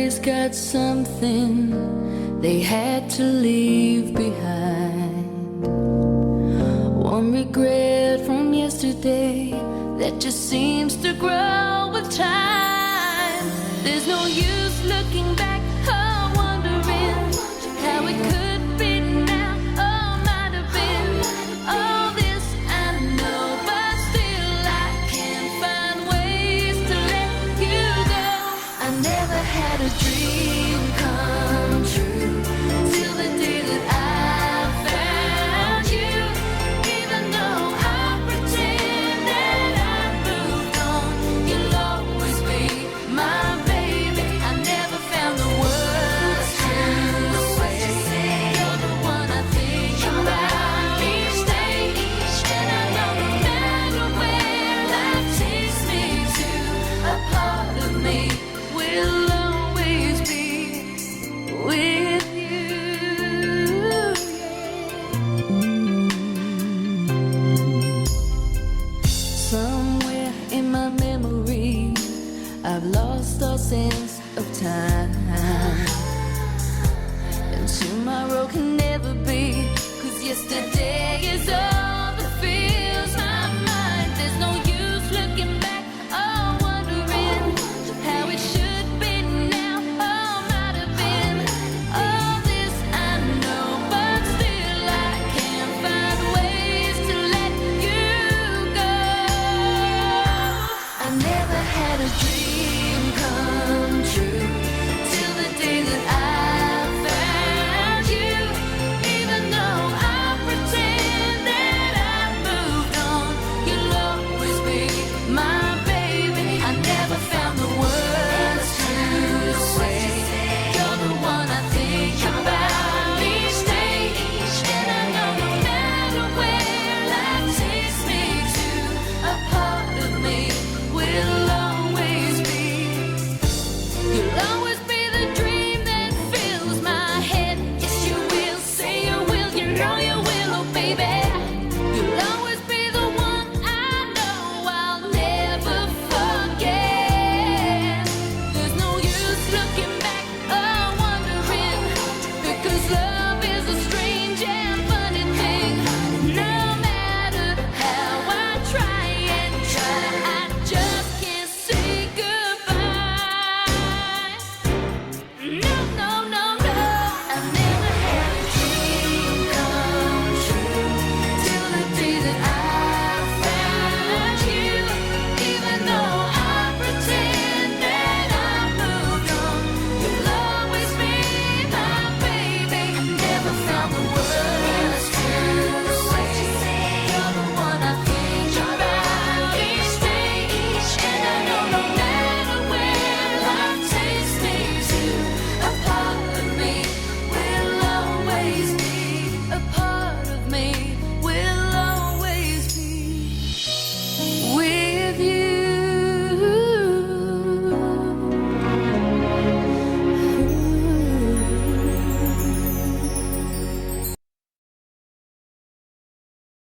Everybody's got something they had to leave behind. One regret from yesterday that just seems to grow with time. There's no use looking back or wondering how it could be now or might have been. All this I know, but still I can't find ways to let you go. I never had a dream come true till the day that I found you. Even though I pretend that I moved on, you'll always be my baby. I never found the words to say. You're the one I think about each day, and I know no matter where life takes me to, a part of me will always be with you. Somewhere in my memory, I've lost all sense of time, and tomorrow can never be, 'cause yesterday is all that fills my mind. There's no use looking back or wondering how it should be now or might have been. All this I know, but still I can't find ways to let you go. I never had a dream come true